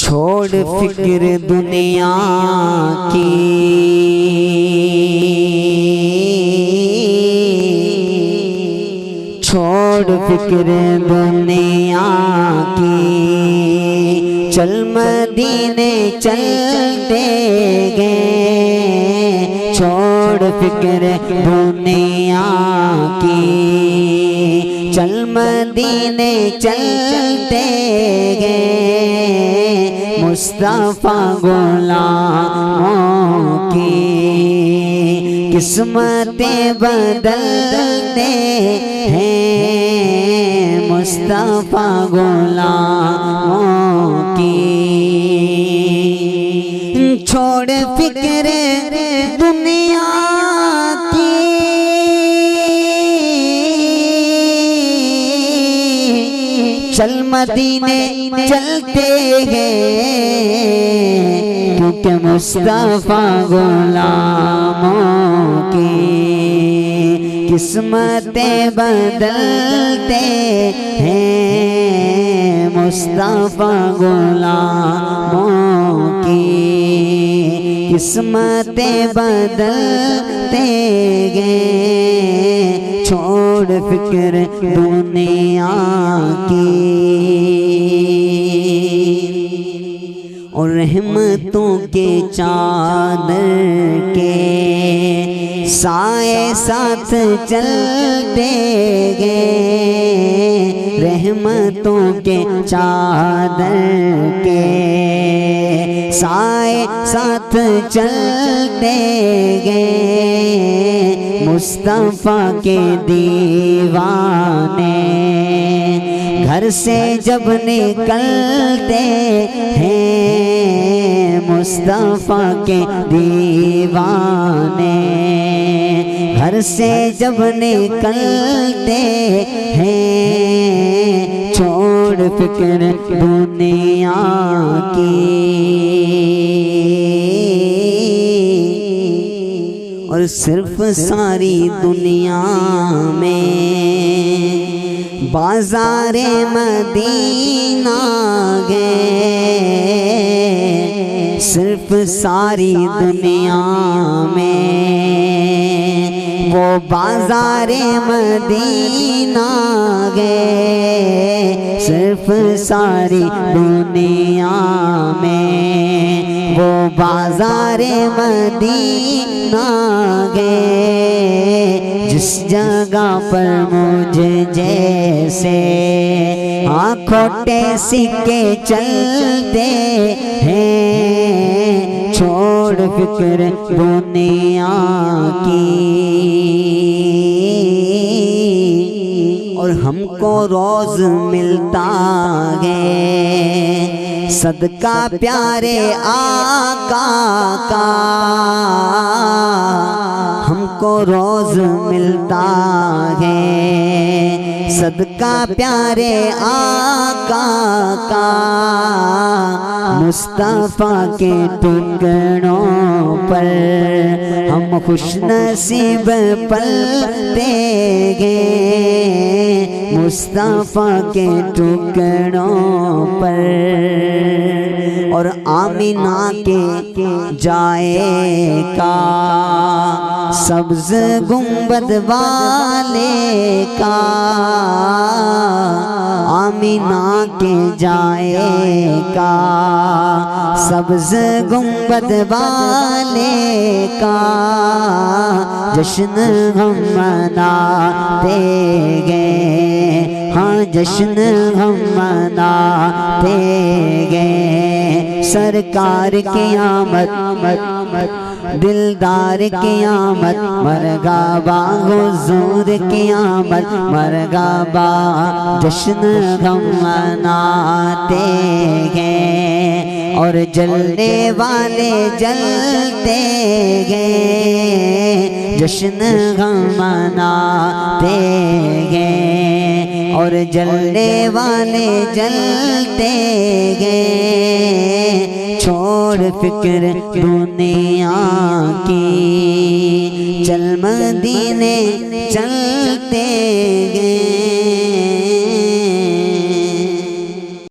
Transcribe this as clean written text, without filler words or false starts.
چھوڑ فکر دنیا کی، چھوڑ فکر دنیا کی، چل مدینے چلتے گئے، چھوڑ فکر دنیا کی، چل مدینے چلتے گئے، مصطفیٰ غلاموں کی قسمتیں بدلتے ہیں، مصطفیٰ غلاموں کی۔ چھوڑ فکر دنیا کی، چل مدینے چلتے ہیں، کیونکہ مصطفیٰ غلاموں کی قسمتیں بدلتے ہیں، مصطفیٰ غلاموں کی قسمتیں بدلتے گئے، چھوڑ فکر دنیا کی۔ اور رحمتوں کے چادر کے سائے ساتھ چلتے گئے، رحمتوں کے چادر کے سائے ساتھ چلتے گئے، مصطفیٰ کے دیوانے گھر سے جب نکلتے ہیں، مصطفیٰ کے دیوانے گھر سے جب نکلتے ہیں، چھوڑ فکر دنیا کی۔ اور صرف ساری دنیا میں بازار مدینہ گئے، صرف ساری دنیا میں وہ بازار مدینہ گئے، صرف ساری دنیا میں وہ بازار مدینہ گئے، جس جگہ پر مجھے جیسے کھوٹے سکے چلتے ہیں، چھوڑ فکر دنیا کی۔ اور ہم کو روز ملتا ہے صدقہ پیارے آقا کا، ہم کو روز ملتا ہے صدقہ پیارے آقا کا، مصطفیٰ کے ٹکڑوں پر ہم خوش نصیب پلتے گئے، مصطفیٰ کے ٹکڑوں پر۔ اور آمینہ کے جائے کا سبز گنبد والے کا، آمینہ کے جائے کا سبز گنبد والے کا، جشن ہم مناتے گئے، ہاں جشن ہم مناتے گئے، سرکار کی آمد دلدار کی آمد، مرحبا حضور کی آمد، مرحبا، جشن ہم مناتے گئے، اور جلنے والے جلتے گئے، جشن ہم مناتے گئے، اور جلنے والے جلتے گئے، چھوڑ فکر دنیا کی، چل مدینے چلتے گئے۔